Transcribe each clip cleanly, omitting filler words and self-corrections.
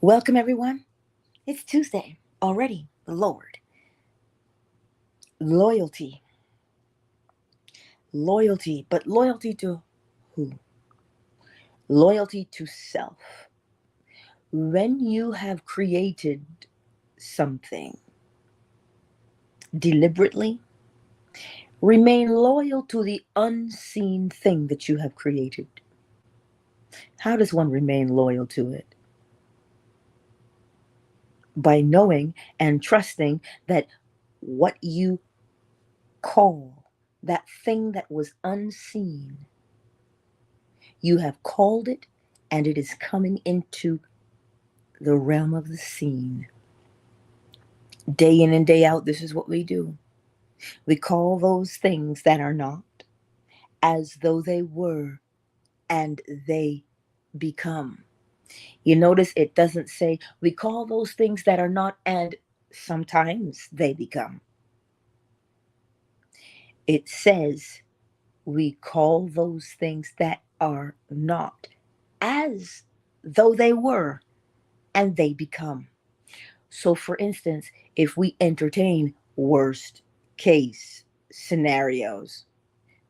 Welcome, everyone. It's Tuesday already. Lord, loyalty, loyalty, but loyalty to who? Loyalty to self. When you have created something deliberately, remain loyal to the unseen thing that you have created. How does one remain loyal to it? By knowing and trusting that what you call that thing that was unseen, you have called it and it is coming into the realm of the seen. Day in and day out, this is what we do. We call those things that are not as though they were, and they become. You notice it doesn't say we call those things that are not, and sometimes they become. It says we call those things that are not as though they were, and they become. So, for instance, if we entertain worst case scenarios,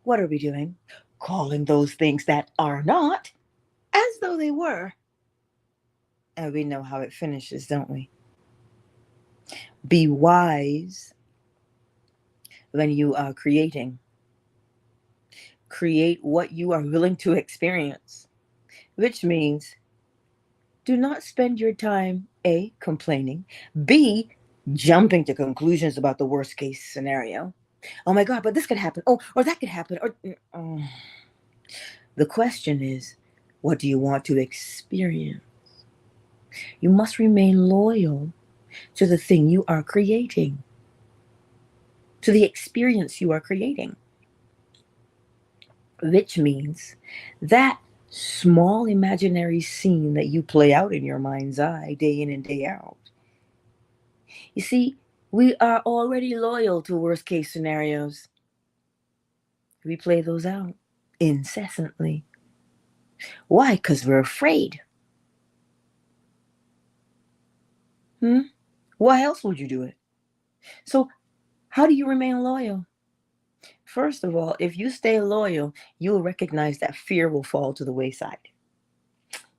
what are we doing? Calling those things that are not as though they were. And we know how it finishes, don't we? Be wise when you are creating. Create what you are willing to experience, which means do not spend your time A, complaining, B, jumping to conclusions about the worst case scenario. Oh my God, but this could happen. Oh, or that could happen. Or oh. The question is, what do you want to experience? You must remain loyal to the thing you are creating, to the experience you are creating, which means that small imaginary scene that you play out in your mind's eye day in and day out. You see, we are already loyal to worst case scenarios. We play those out incessantly. Why? Because we're afraid. Why else would you do it? So, how do you remain loyal? First of all, if you stay loyal, you'll recognize that fear will fall to the wayside.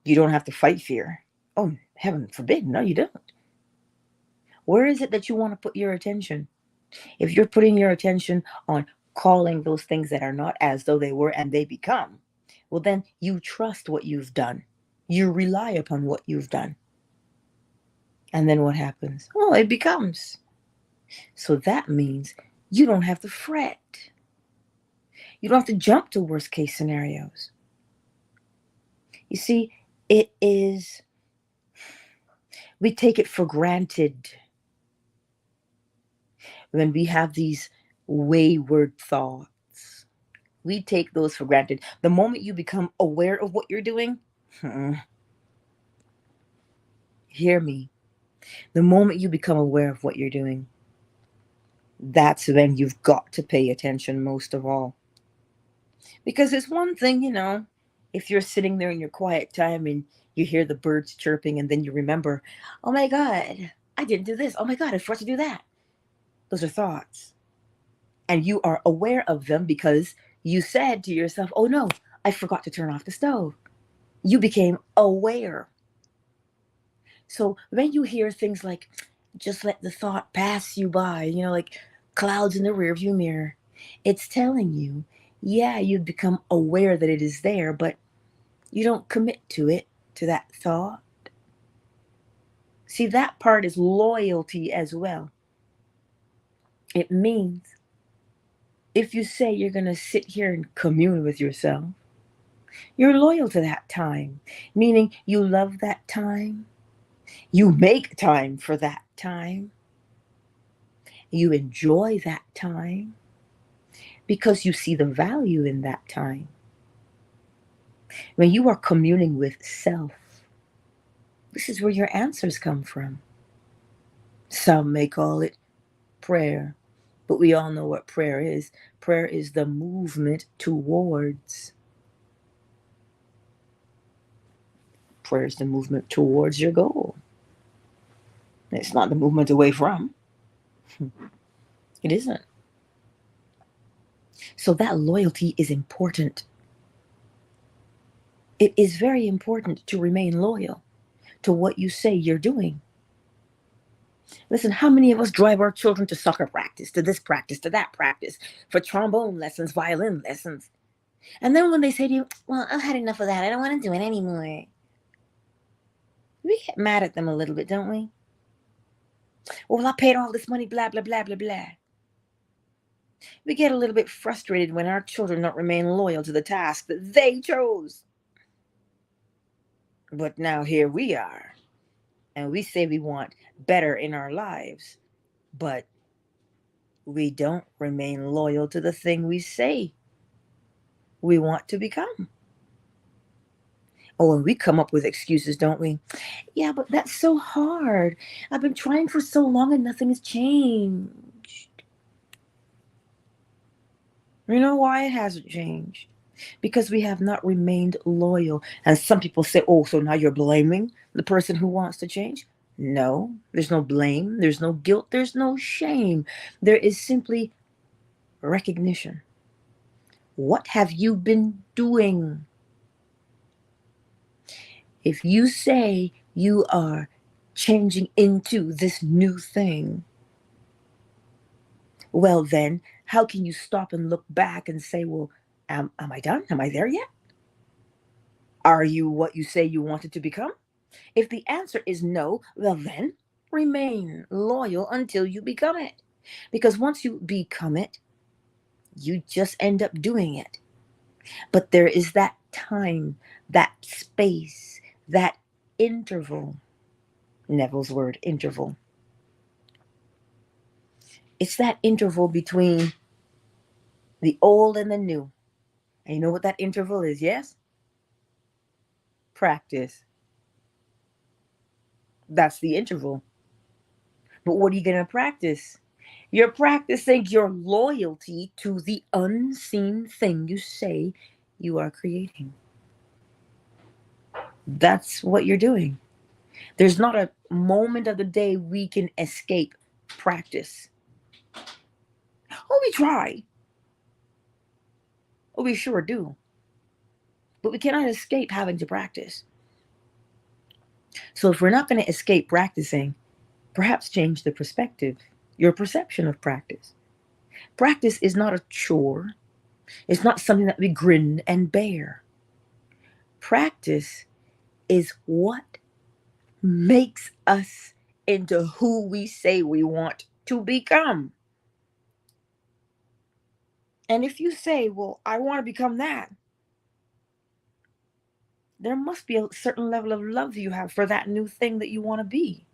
You don't have to fight fear. Oh, heaven forbid. No, you don't. Where is it that you want to put your attention? If you're putting your attention on calling those things that are not as though they were and they become, well, then you trust what you've done. You rely upon what you've done. And then what happens? Well, it becomes. So that means you don't have to fret. You don't have to jump to worst case scenarios. You see, it is, we take it for granted when we have these wayward thoughts. We take those for granted. The moment you become aware of what you're doing, hear me. The moment you become aware of what you're doing, that's when you've got to pay attention most of all. Because it's one thing, if you're sitting there in your quiet time and you hear the birds chirping and then you remember, oh my God, I didn't do this. Oh my God, I forgot to do that. Those are thoughts. And you are aware of them because you said to yourself, oh no, I forgot to turn off the stove. You became aware. So when you hear things like, just let the thought pass you by, like clouds in the rearview mirror, it's telling you, yeah, you've become aware that it is there, but you don't commit to it, to that thought. See, that part is loyalty as well. It means if you say you're going to sit here and commune with yourself, you're loyal to that time, meaning you love that time. You make time for that time. You enjoy that time because you see the value in that time. When you are communing with self, this is where your answers come from. Some may call it prayer, but we all know what prayer is. Prayer is the movement towards. Prayer is the movement towards your goal. It's not the movement away from. It isn't. So that loyalty is important. It is very important to remain loyal to what you say you're doing. Listen, how many of us drive our children to soccer practice, to this practice, to that practice, for trombone lessons, violin lessons? And then when they say to you, well, I've had enough of that. I don't want to do it anymore. We get mad at them a little bit, don't we? Well, I paid all this money, blah, blah, blah, blah, blah. We get a little bit frustrated when our children don't remain loyal to the task that they chose. But now here we are, and we say we want better in our lives, but we don't remain loyal to the thing we say we want to become. Oh, and we come up with excuses, don't we? Yeah, but that's so hard. I've been trying for so long and nothing has changed. You know why it hasn't changed? Because we have not remained loyal. And some people say, oh, so now you're blaming the person who wants to change? No, there's no blame. There's no guilt. There's no shame. There is simply recognition. What have you been doing? If you say you are changing into this new thing, well then, how can you stop and look back and say, well, am I done? Am I there yet? Are you what you say you wanted to become? If the answer is no, well then, remain loyal until you become it. Because once you become it, you just end up doing it. But there is that time, that space, that interval. Neville's word, interval. It's that interval between the old and the new. And you know what that interval is, yes? Practice. That's the interval. But what are you going to practice? You're practicing your loyalty to the unseen thing you say you are creating. That's what you're doing. There's not a moment of the day we can escape practice. Oh, we try. Oh, we sure do. But we cannot escape having to practice. So if we're not going to escape practicing, perhaps change the perspective, your perception of practice. Practice is not a chore. It's not something that we grin and bear. Practice is what makes us into who we say we want to become. And if you say, well, I want to become that, there must be a certain level of love you have for that new thing that you want to be.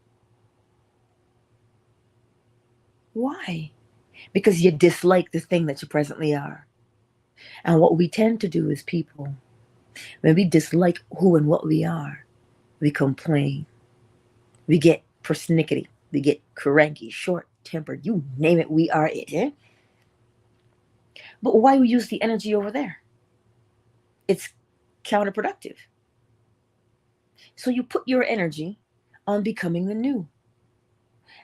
Why? Because you dislike the thing that you presently are. And what we tend to do as people, when we dislike who and what we are, we complain. We get persnickety. We get cranky, short-tempered. You name it, we are it. Eh? But why we use the energy over there? It's counterproductive. So you put your energy on becoming the new.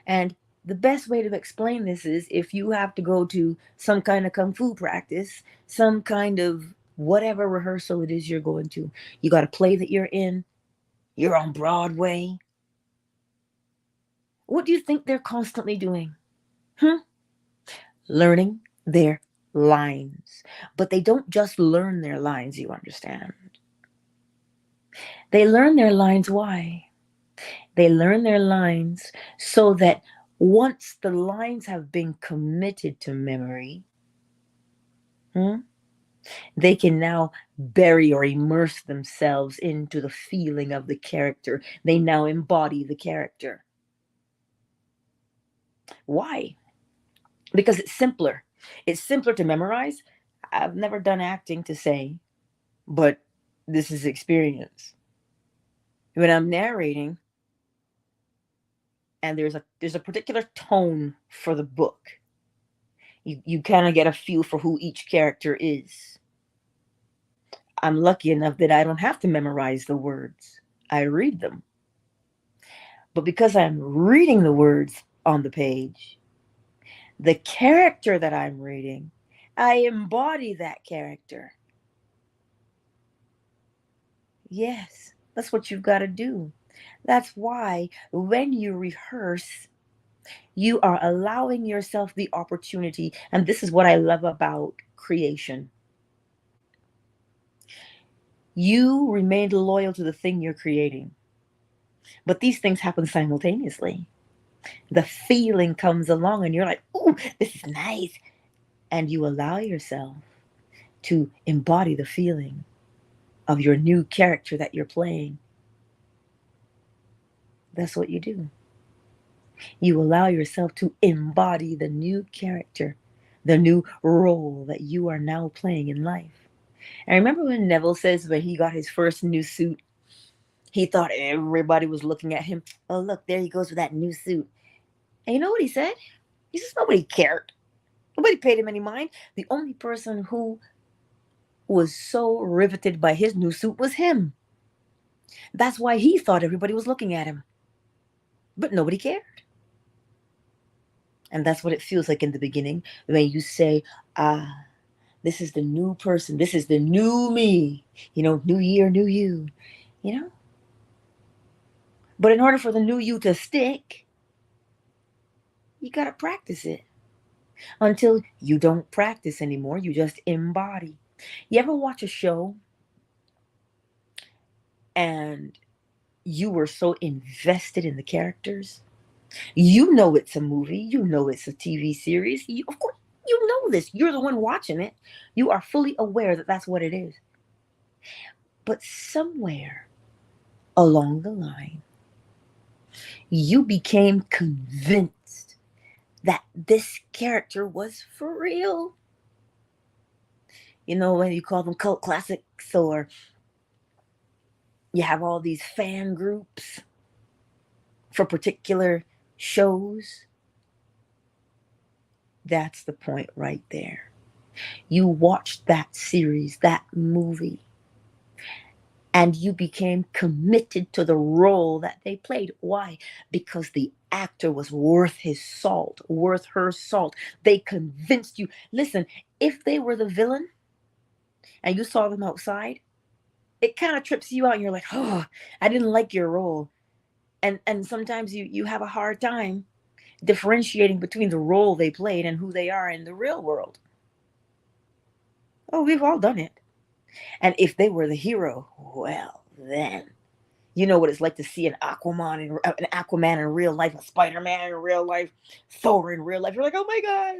And the best way to explain this is if you have to go to some kind of kung fu practice, some kind of whatever rehearsal it is you're going to. You got a play that you're in. You're on Broadway. What do you think they're constantly doing? Learning their lines. But they don't just learn their lines, you understand. They learn their lines. Why? They learn their lines so that once the lines have been committed to memory, they can now bury or immerse themselves into the feeling of the character. They now embody the character. Why? Because it's simpler. It's simpler to memorize. I've never done acting to say, but this is experience. When I'm narrating, and there's a particular tone for the book, you kind of get a feel for who each character is. I'm lucky enough that I don't have to memorize the words. I read them. But because I'm reading the words on the page, the character that I'm reading, I embody that character. Yes, that's what you've got to do. That's why when you rehearse, you are allowing yourself the opportunity. And this is what I love about creation. You remain loyal to the thing you're creating, but these things happen simultaneously. The feeling comes along, and you're like, "Ooh, this is nice." And you allow yourself to embody the feeling of your new character that you're playing. That's what you do. You allow yourself to embody the new character, the new role that you are now playing in life. And remember when Neville says when he got his first new suit, he thought everybody was looking at him. Oh, look, there he goes with that new suit. And you know what he said? He says nobody cared. Nobody paid him any mind. The only person who was so riveted by his new suit was him. That's why he thought everybody was looking at him. But nobody cared. And that's what it feels like in the beginning when you say, ah, this is the new person. This is the new me. New year, new you. You know? But in order for the new you to stick, you got to practice it. Until you don't practice anymore, you just embody. You ever watch a show and you were so invested in the characters? You know it's a movie. You know it's a TV series. Of course, you know this. You're the one watching it. You are fully aware that that's what it is. But somewhere along the line, you became convinced that this character was for real. When you call them cult classics, or you have all these fan groups for particular shows. That's the point right there. You watched that series, that movie, and you became committed to the role that they played. Why? Because the actor was worth his salt, worth her salt. They convinced you. Listen, if they were the villain and you saw them outside, it kind of trips you out and you're like, oh, I didn't like your role. And sometimes you have a hard time differentiating between the role they played and who they are in the real world. Oh, we've all done it. And if they were the hero, well, then you know what it's like to see an Aquaman in real life, a Spider-Man in real life, Thor in real life. You're like, oh my God.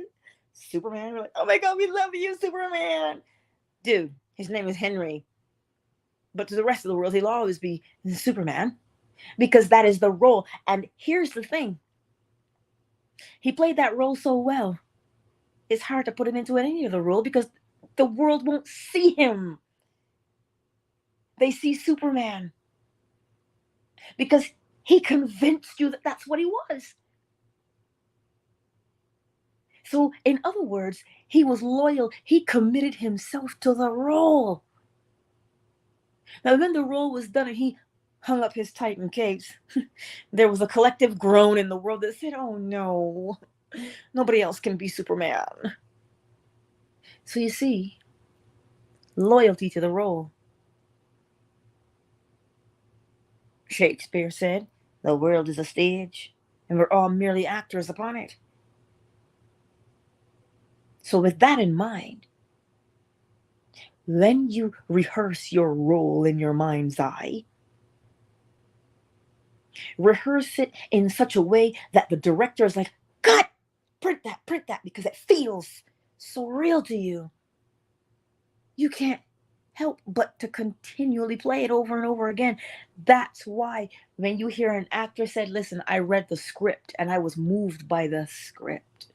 Superman, you're like, oh my God, we love you, Superman. Dude, his name is Henry. But to the rest of the world, he'll always be Superman because that is the role. And here's the thing. He played that role so well. It's hard to put him into any other role because the world won't see him. They see Superman because he convinced you that that's what he was. So, in other words, he was loyal. He committed himself to the role. Now, when the role was done and he hung up his Titan capes, there was a collective groan in the world that said, oh no, nobody else can be Superman. So you see, loyalty to the role. Shakespeare said, the world is a stage, and we're all merely actors upon it. So with that in mind, when you rehearse your role in your mind's eye, rehearse it in such a way that the director is like, cut, print that, because it feels so real to you. You can't help but to continually play it over and over again. That's why when you hear an actor said, listen, I read the script and I was moved by the script.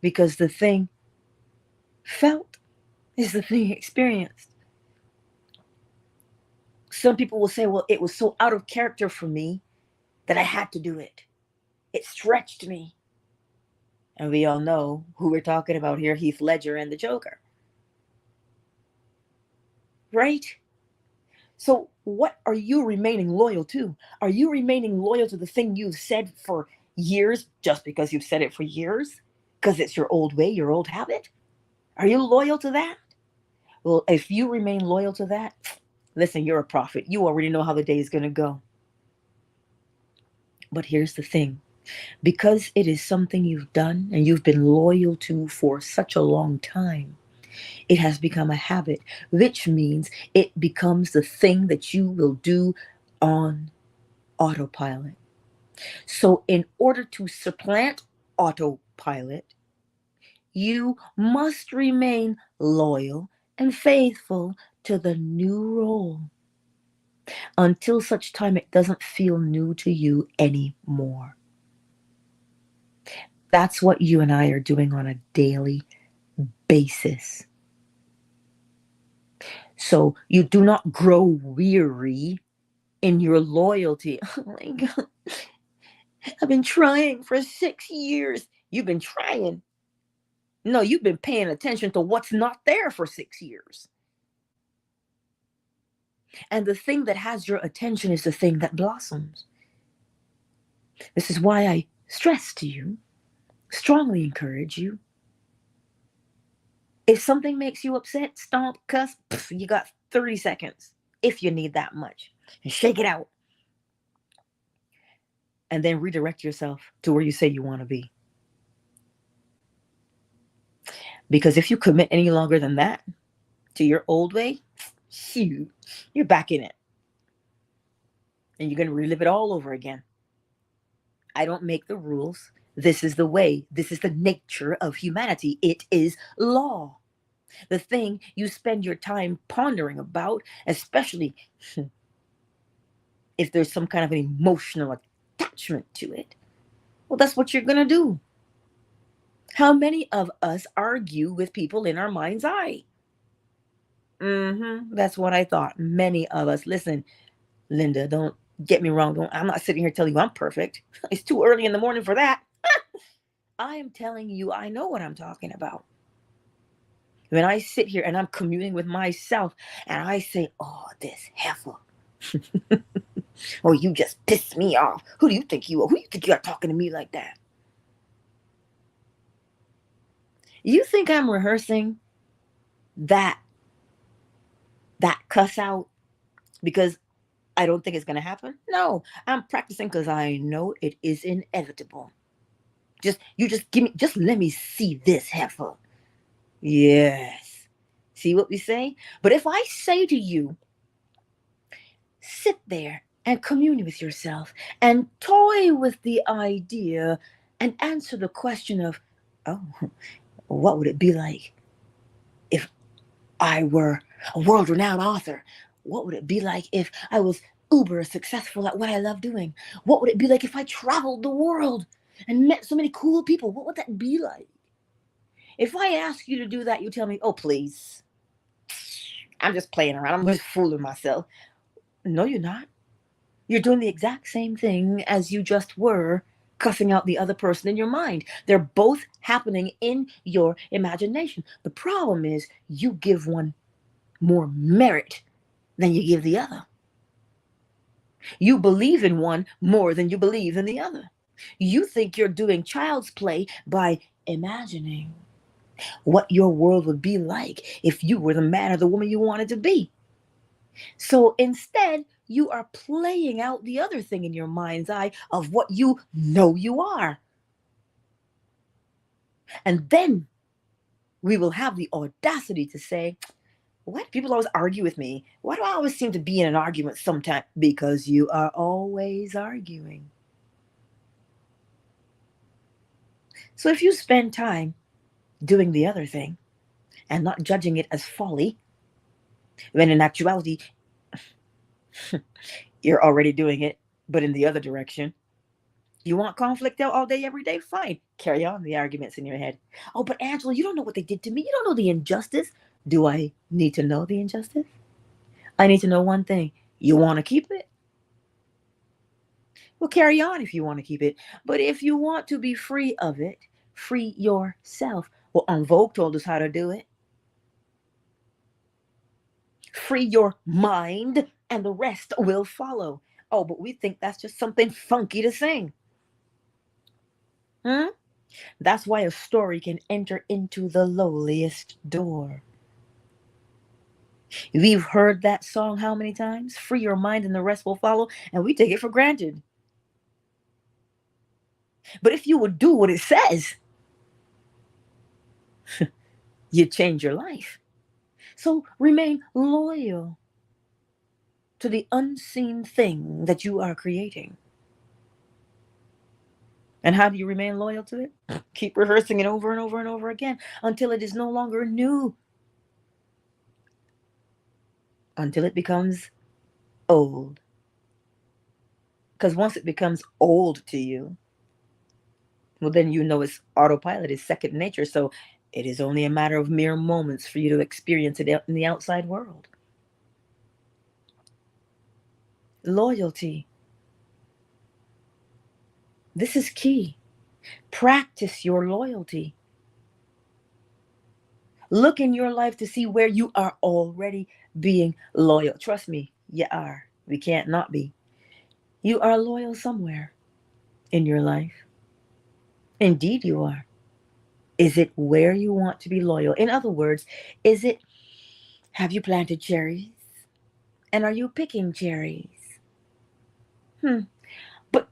Because the thing felt is the thing experienced. Some people will say, well, it was so out of character for me that I had to do it. It stretched me. And we all know who we're talking about here, Heath Ledger and the Joker. Right? So What are you remaining loyal to? Are you remaining loyal to the thing you've said for years just because you've said it for years? Because it's your old way, your old habit? Are you loyal to that? Well, if you remain loyal to that, listen, you're a prophet. You already know how the day is going to go. But here's the thing, because it is something you've done and you've been loyal to for such a long time, it has become a habit, which means it becomes the thing that you will do on autopilot. So, in order to supplant autopilot, you must remain loyal and faithful to the new role until such time it doesn't feel new to you anymore. That's what you and I are doing on a daily basis. So you do not grow weary in your loyalty. Oh my God. I've been trying for 6 years. You've been trying. No, you've been paying attention to what's not there for 6 years. And the thing that has your attention is the thing that blossoms. This is why I stress to you, strongly encourage you. If something makes you upset, stomp, cuss, you got 30 seconds if you need that much. And shake it out. And then redirect yourself to where you say you want to be. Because if you commit any longer than that to your old way, shoot, you're back in it. And you're going to relive it all over again. I don't make the rules. This is the way. This is the nature of humanity. It is law. The thing you spend your time pondering about, especially if there's some kind of an emotional attachment to it, well, that's what you're going to do. How many of us argue with people in our mind's eye? That's what I thought. Many of us. Listen, Linda, don't get me wrong. I'm not sitting here telling you I'm perfect. It's too early in the morning for that. I am telling you I know what I'm talking about. When I sit here and I'm communing with myself and I say, oh, this heifer. Oh, you just pissed me off. Who do you think you are? Who do you think you are talking to me like that? You think I'm rehearsing that cuss out because I don't think it's going to happen? No, I'm practicing because I know it is inevitable. Just let me see this heifer. Yes. See what we say? But if I say to you, sit there and commune with yourself and toy with the idea and answer the question of, oh, what would it be like if I were a world-renowned author? What would it be like if I was uber successful at what I love doing? What would it be like if I traveled the world and met so many cool people? What would that be like? If I ask you to do that, you tell me, oh, please. I'm just playing around. I'm just fooling myself. No, you're not. You're doing the exact same thing as you just were cussing out the other person in your mind. They're both happening in your imagination. The problem is you give one more merit than you give the other. You believe in one more than you believe in the other. You think you're doing child's play by imagining what your world would be like if you were the man or the woman you wanted to be. So instead, you are playing out the other thing in your mind's eye of what you know you are. And then we will have the audacity to say, what? People always argue with me. Why do I always seem to be in an argument sometimes? Because you are always arguing. So if you spend time doing the other thing and not judging it as folly, when in actuality, you're already doing it, but in the other direction. You want conflict out all day, every day? Fine. Carry on the arguments in your head. Oh, but Angela, you don't know what they did to me. You don't know the injustice. Do I need to know the injustice? I need to know one thing. You want to keep it? Well, carry on if you want to keep it. But if you want to be free of it, free yourself. Well, En Vogue told us how to do it. Free your mind and the rest will follow. Oh, but we think that's just something funky to sing. Hmm? That's why a story can enter into the lowliest door. We've heard that song how many times? Free your mind and the rest will follow, and we take it for granted. But if you would do what it says, you change your life. So remain loyal to the unseen thing that you are creating. And how do you remain loyal to it? Keep rehearsing it over and over and over again until it is no longer new, until it becomes old. Because once it becomes old to you, well, then you know it's autopilot, it's second nature. So it is only a matter of mere moments for you to experience it in the outside world. Loyalty. This is key. Practice your loyalty. Look in your life to see where you are already being loyal. Trust me, you are. We can't not be. You are loyal somewhere in your life. Indeed, you are. Is it where you want to be loyal? In other words, is it, have you planted cherries? And are you picking cherries? But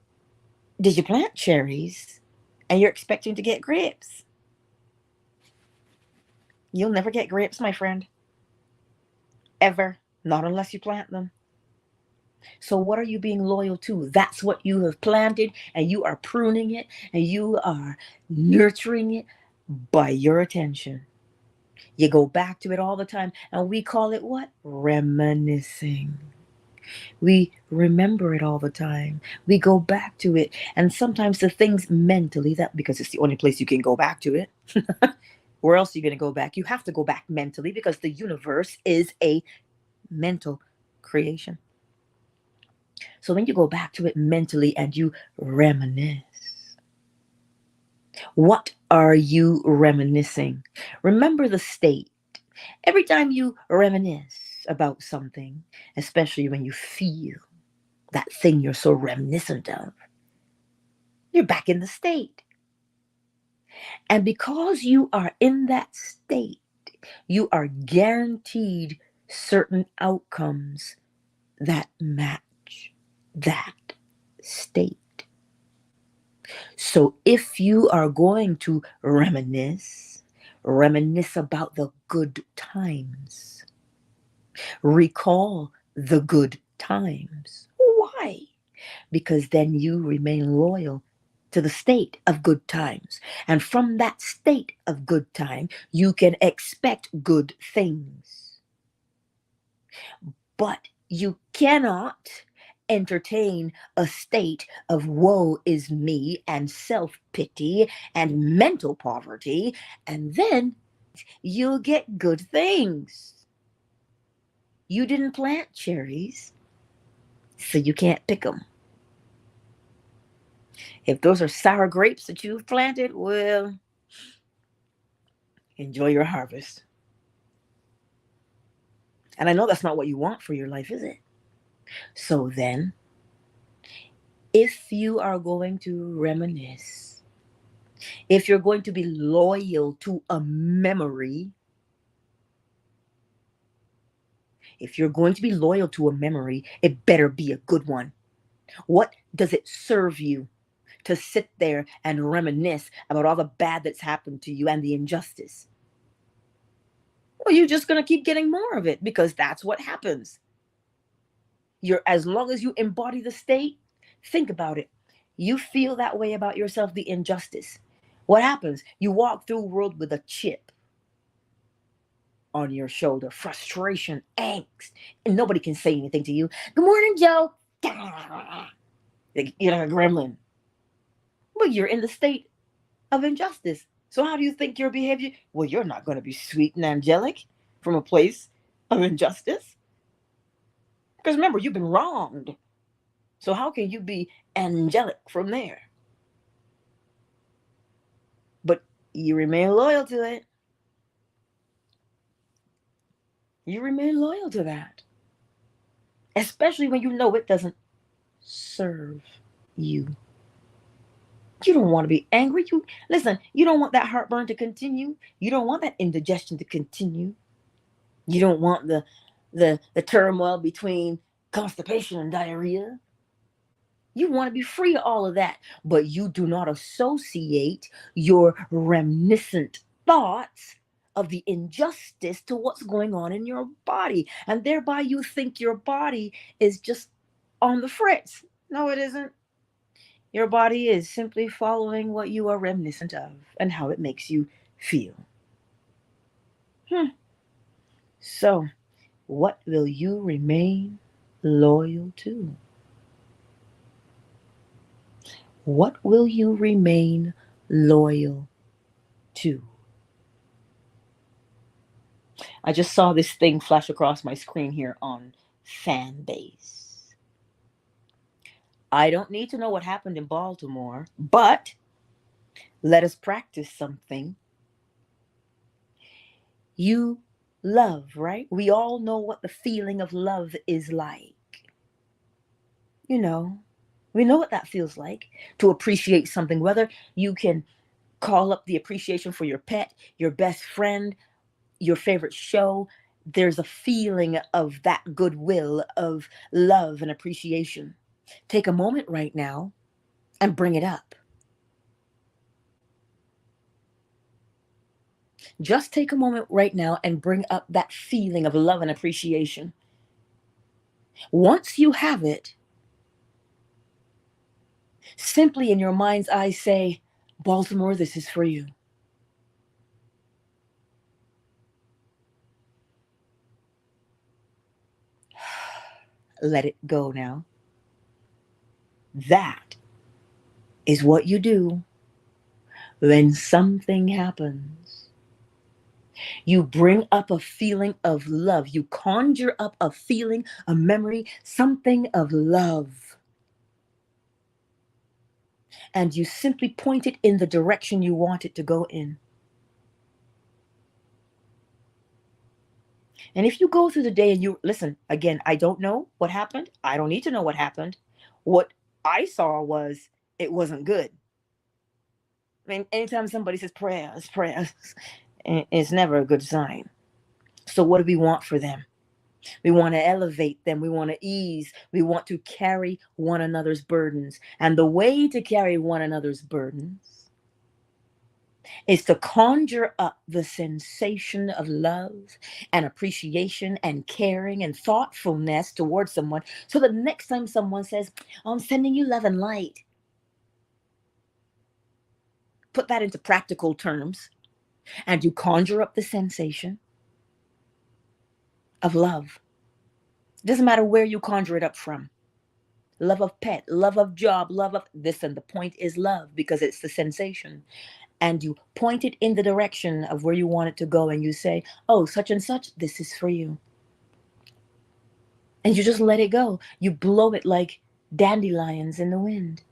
did you plant cherries and you're expecting to get grapes? You'll never get grapes, my friend. Ever. Not unless you plant them. So what are you being loyal to? That's what you have planted, and you are pruning it, and you are nurturing it by your attention. You go back to it all the time, and we call it what? Reminiscing. We remember it all the time. We go back to it, and sometimes the things mentally, that because it's the only place you can go back to it. Where else are you going to go back? You have to go back mentally because the universe is a mental creation. So when you go back to it mentally and you reminisce, what are you reminiscing? Remember the state. Every time you reminisce about something, especially when you feel that thing you're so reminiscent of, you're back in the state. And because you are in that state, you are guaranteed certain outcomes that match that state. So if you are going to reminisce, reminisce about the good times. Recall the good times. Why? Because then you remain loyal to the state of good times. And from that state of good time, you can expect good things. But you cannot entertain a state of woe is me and self-pity and mental poverty, and then you'll get good things. You didn't plant cherries, so you can't pick them. If those are sour grapes that you've planted, well, enjoy your harvest. And I know that's not what you want for your life, is it? So then, if you are going to reminisce, if you're going to be loyal to a memory, if you're going to be loyal to a memory, it better be a good one. What does it serve you to sit there and reminisce about all the bad that's happened to you and the injustice? Well, you're just going to keep getting more of it because that's what happens. As long as you embody the state, think about it. You feel that way about yourself, the injustice. What happens? You walk through the world with a chip on your shoulder, frustration, angst, and nobody can say anything to you. Good morning, Joe. You're like a gremlin. Well, you're in the state of injustice. So how do you think your behavior? Well, you're not going to be sweet and angelic from a place of injustice. Because remember, you've been wronged. So how can you be angelic from there? But you remain loyal to it. You remain loyal to that, especially when you know it doesn't serve you. You don't want to be angry. You listen, you don't want that heartburn to continue. You don't want that indigestion to continue. You don't want the turmoil between constipation and diarrhea. You want to be free of all of that, but you do not associate your reminiscent thoughts of the injustice to what's going on in your body. And thereby you think your body is just on the fritz. No, it isn't. Your body is simply following what you are reminiscent of and how it makes you feel. Hmm. So, what will you remain loyal to? What will you remain loyal to? I just saw this thing flash across my screen here on fan base. I don't need to know what happened in Baltimore, but let us practice something. You love, right? We all know what the feeling of love is like. You know, we know what that feels like to appreciate something, whether you can call up the appreciation for your pet, your best friend, your favorite show. There's a feeling of that goodwill, of love and appreciation. Take a moment right now and bring it up. Just take a moment right now and bring up that feeling of love and appreciation. Once you have it, simply in your mind's eye say, Baltimore, this is for you. Let it go now. That is what you do when something happens. You bring up a feeling of love. You conjure up a feeling, a memory, something of love. And you simply point it in the direction you want it to go in. And if you go through the day and you listen, again, I don't know what happened. I don't need to know what happened. What I saw was it wasn't good. I mean, anytime somebody says prayers, prayers, it's never a good sign. So, what do we want for them? We want to elevate them. We want to ease. We want to carry one another's burdens. And the way to carry one another's burdens is to conjure up the sensation of love and appreciation and caring and thoughtfulness towards someone. So the next time someone says, I'm sending you love and light, put that into practical terms and you conjure up the sensation of love. It doesn't matter where you conjure it up from. Love of pet, love of job, love of this, and the point is love because it's the sensation. And you point it in the direction of where you want it to go and you say, oh, such and such, this is for you. And you just let it go. You blow it like dandelions in the wind.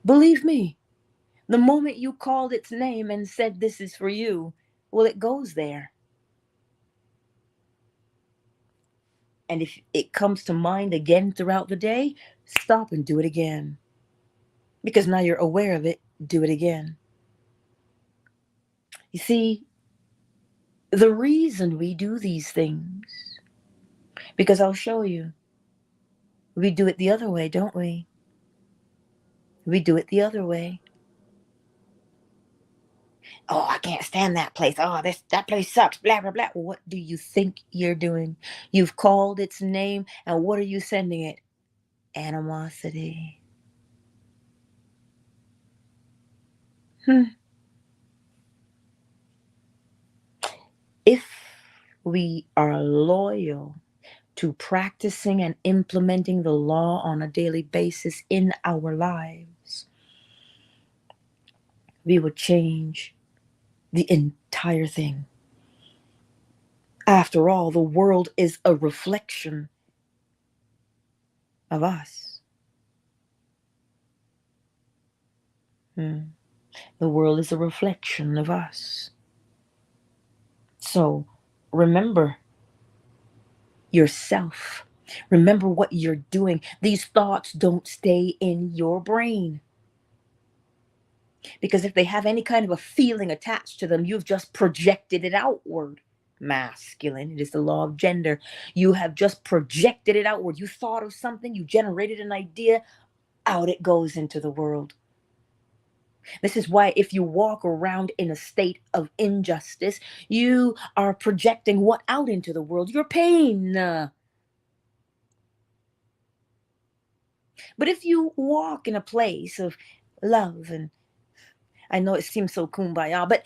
Believe me, the moment you called its name and said, this is for you, well, it goes there. And if it comes to mind again throughout the day, stop and do it again. Because now you're aware of it, do it again. You see, the reason we do these things, because I'll show you, we do it the other way, don't we? We do it the other way. Oh, I can't stand that place. Oh, that place sucks. Blah, blah, blah. What do you think you're doing? You've called its name, and what are you sending it? Animosity. If we are loyal to practicing and implementing the law on a daily basis in our lives, we would change the entire thing. After all, the world is a reflection of us. The world is a reflection of us. So remember, yourself. Remember what you're doing. These thoughts don't stay in your brain. Because if they have any kind of a feeling attached to them, you've just projected it outward. Masculine, it is the law of gender. You have just projected it outward. You thought of something, you generated an idea, out it goes into the world. This is why if you walk around in a state of injustice, you are projecting what out into the world? Your pain. But if you walk in a place of love, and I know it seems so kumbaya, but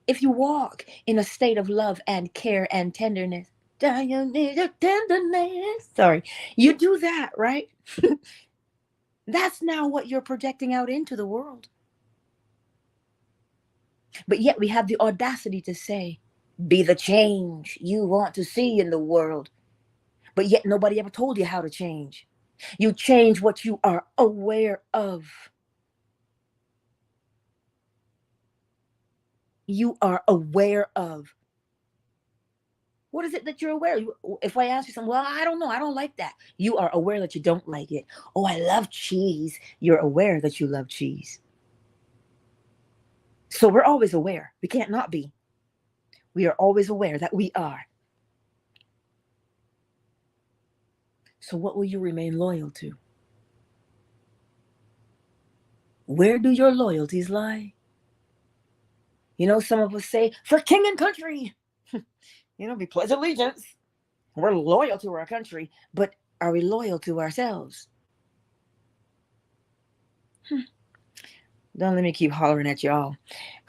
if you walk in a state of love and care and tenderness, sorry, you do that, right? That's now what you're projecting out into the world. But yet we have the audacity to say, be the change you want to see in the world. But yet nobody ever told you how to change. You change what you are aware of. You are aware of. What is it that you're aware of? If I ask you something, well, I don't know. I don't like that. You are aware that you don't like it. Oh, I love cheese. You're aware that you love cheese. So we're always aware. We can't not be. We are always aware that we are. So what will you remain loyal to? Where do your loyalties lie? You know, some of us say, for king and country. We pledge allegiance. We're loyal to our country, but are we loyal to ourselves? Don't let me keep hollering at y'all.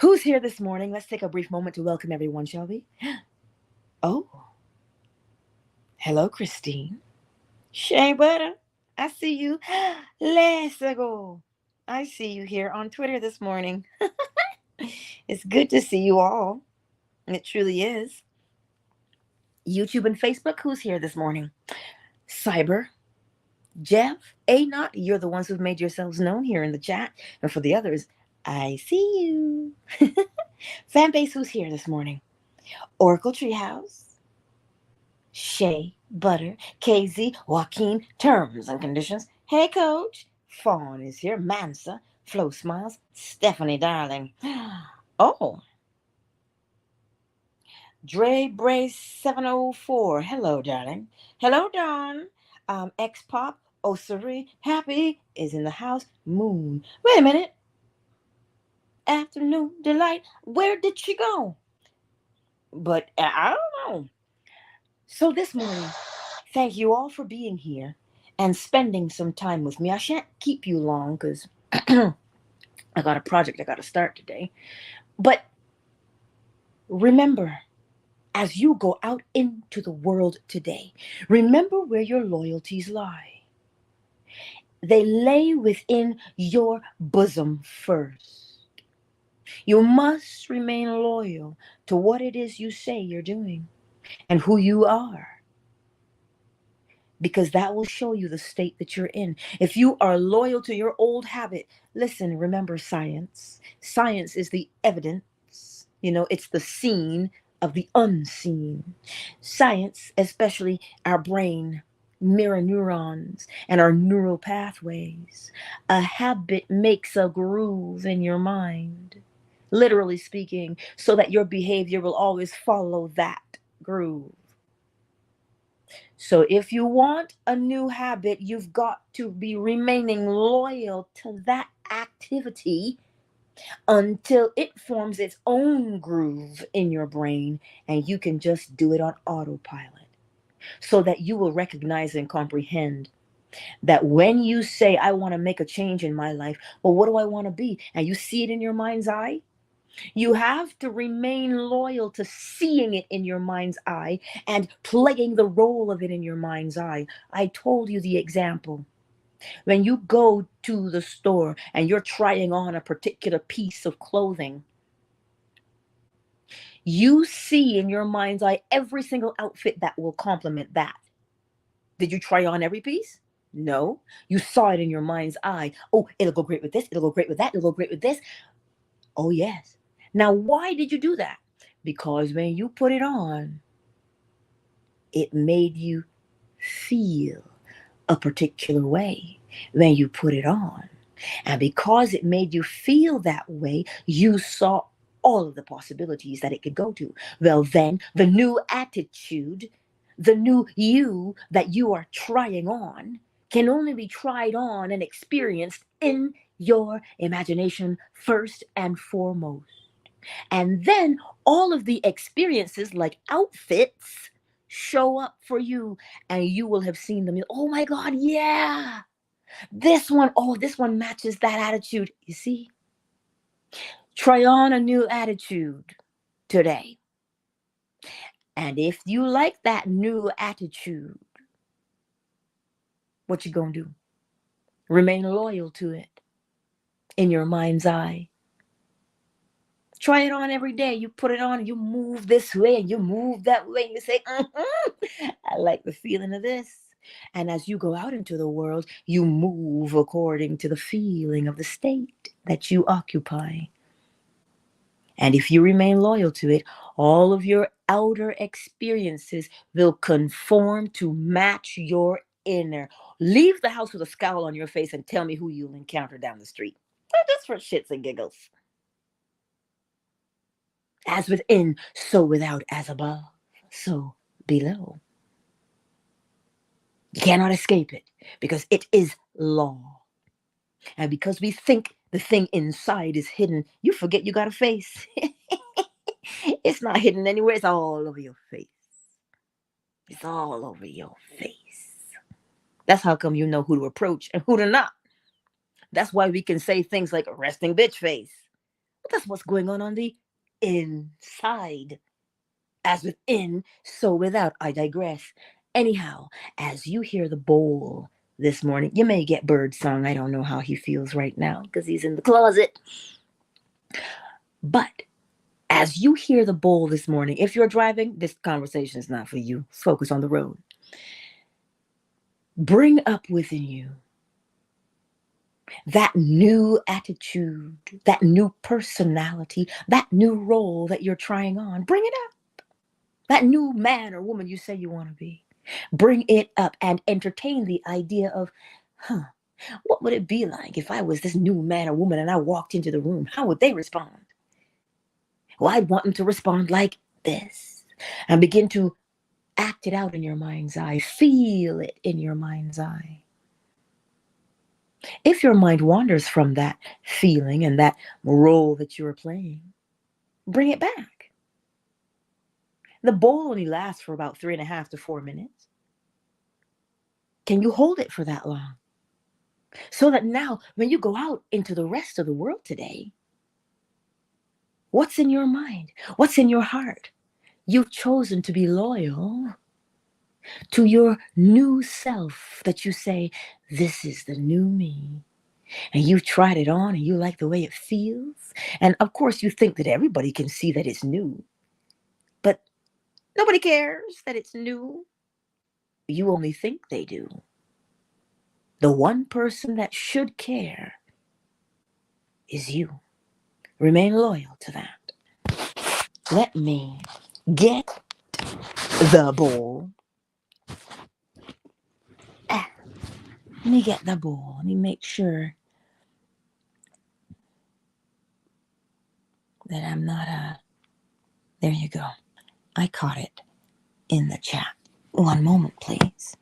Who's here this morning? Let's take a brief moment to welcome everyone, shall we? Oh, hello, Christine. Shea Butter, I see you. Let's go. I see you here on Twitter this morning. It's good to see you all. It truly is. YouTube and Facebook, who's here this morning? Cyber, Jeff, A-Not, you're the ones who've made yourselves known here in the chat. And for the others, I see you. Fanbase, who's here this morning? Oracle Treehouse, Shea Butter, KZ, Joaquin, Terms and Conditions. Hey, Coach. Fawn is here. Mansa, Flo Smiles, Stephanie Darling. Oh, Dre Brace 704. Hello, darling. Hello, Dawn. X Pop, Osiri, Happy is in the house. Moon. Wait a minute. Afternoon Delight. Where did she go? But I don't know. So this morning, thank you all for being here and spending some time with me. I shan't keep you long because I got a project I got to start today. But remember, as you go out into the world today, remember where your loyalties lie. They lay within your bosom first. You must remain loyal to what it is you say you're doing and who you are, because that will show you the state that you're in. If you are loyal to your old habit, listen, remember science. Science is the evidence. It's the seen of the unseen. Science, especially our brain, mirror neurons and our neural pathways. A habit makes a groove in your mind, literally speaking, so that your behavior will always follow that groove. So if you want a new habit, you've got to be remaining loyal to that activity until it forms its own groove in your brain and you can just do it on autopilot, so that you will recognize and comprehend that when you say, I want to make a change in my life, well, what do I want to be? And you see it in your mind's eye. You have to remain loyal to seeing it in your mind's eye and playing the role of it in your mind's eye. I told you the example. When you go to the store and you're trying on a particular piece of clothing, you see in your mind's eye every single outfit that will complement that. Did you try on every piece? No. You saw it in your mind's eye. Oh, it'll go great with this. It'll go great with that. It'll go great with this. Oh, yes. Now, why did you do that? Because when you put it on, It made you feel a particular way when you put it on. And because it made you feel that way, you saw all of the possibilities that it could go to. Well, then the new attitude, the new you that you are trying on, can only be tried on and experienced in your imagination first and foremost. And then all of the experiences, like outfits, show up for you, and you will have seen them. Oh my God, yeah. This one, oh, this one matches that attitude. You see? Try on a new attitude today. And if you like that new attitude, what you gonna do? Remain loyal to it in your mind's eye. Try it on every day. You put it on, you move this way and you move that way. And you say, I like the feeling of this. And as you go out into the world, you move according to the feeling of the state that you occupy. And if you remain loyal to it, all of your outer experiences will conform to match your inner. Leave the house with a scowl on your face and tell me who you'll encounter down the street. Just for shits and giggles. As within, so without, as above, so below. You cannot escape it because it is law. And because we think the thing inside is hidden, you forget you got a face. It's not hidden anywhere, it's all over your face. It's all over your face. That's how come you know who to approach and who to not. That's why we can say things like resting bitch face. But that's what's going on the inside. As within, so without. I digress. Anyhow, as you hear the bowl this morning, you may get bird song. I don't know how he feels right now because he's in the closet. But as you hear the bowl this morning, if you're driving, this conversation is not for you. Focus on the road. Bring up within you that new attitude, that new personality, that new role that you're trying on. Bring it up. That new man or woman you say you want to be. Bring it up and entertain the idea of, what would it be like if I was this new man or woman and I walked into the room? How would they respond? Well, I'd want them to respond like this, and begin to act it out in your mind's eye. Feel it in your mind's eye. If your mind wanders from that feeling and that role that you are playing, bring it back. The bowl only lasts for about 3.5 to 4 minutes. Can you hold it for that long? So that now, when you go out into the rest of the world today, what's in your mind? What's in your heart? You've chosen to be loyal to your new self, that you say, this is the new me. And you've tried it on and you like the way it feels. And of course, you think that everybody can see that it's new. But nobody cares that it's new. You only think they do. The one person that should care is you. Remain loyal to that. Let me get the bowl. Let me get the bowl. Let me make sure that I'm not there you go. I caught it in the chat. One moment, please.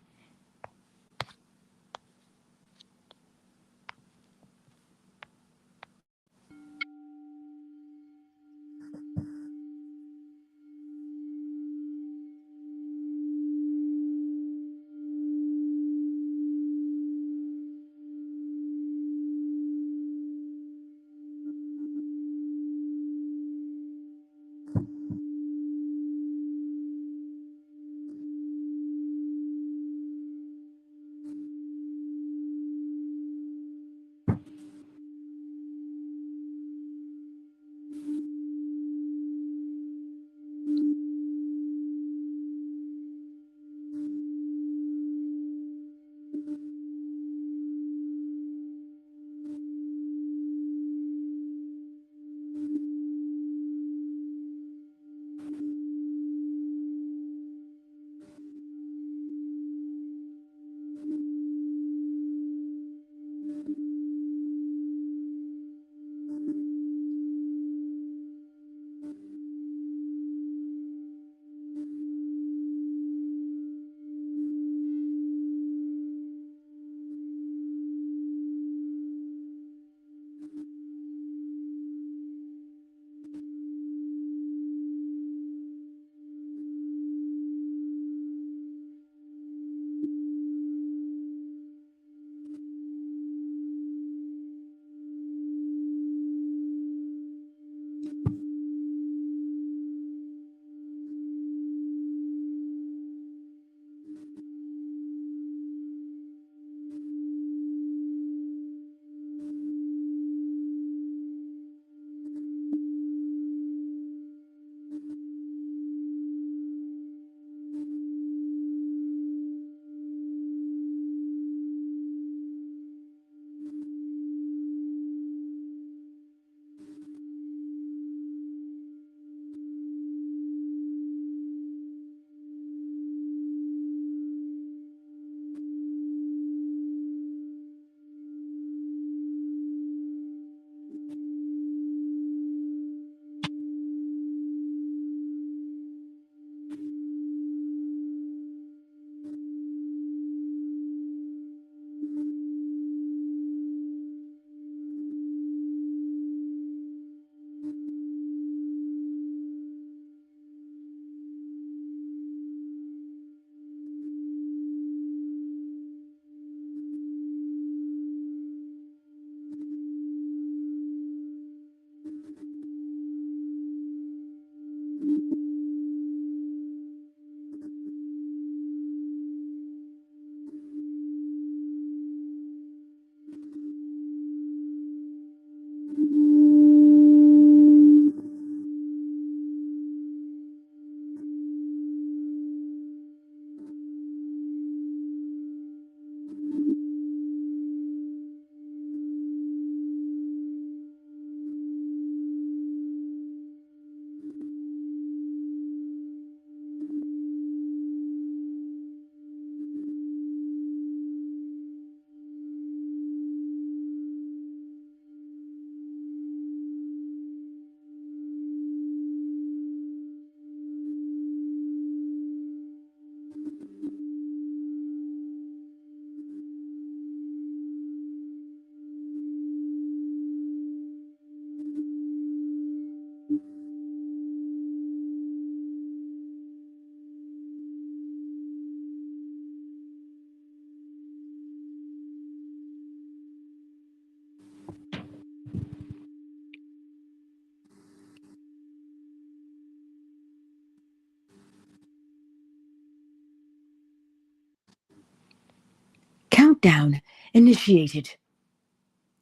Countdown initiated.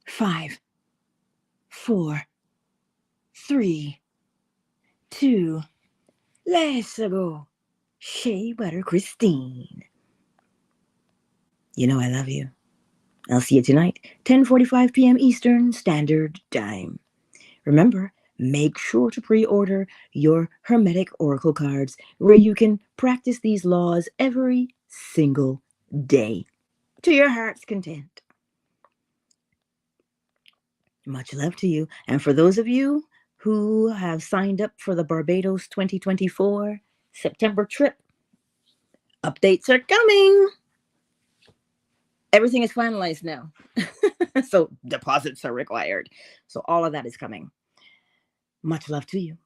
5, 4, 3, 2, let's go. Shea Butter Christine. You know I love you. I'll see you tonight, 10:45 p.m. Eastern Standard Time. Remember, make sure to pre-order your Hermetic Oracle cards where you can practice these laws every single day to your heart's content. Much love to you. And for those of you who have signed up for the Barbados 2024 September trip, updates are coming. Everything is finalized now. So deposits are required. So all of that is coming. Much love to you.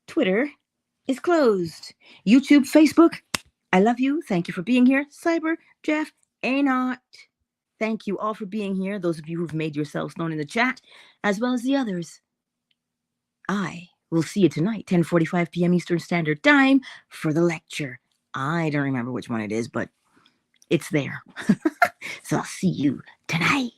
Twitter is closed. YouTube, Facebook, I love you. Thank you for being here. Cyber, Jeff, Anot. Thank you all for being here. Those of you who've made yourselves known in the chat, as well as the others. I will see you tonight, 10:45 p.m. Eastern Standard Time for the lecture. I don't remember which one it is, but it's there. So I'll see you tonight.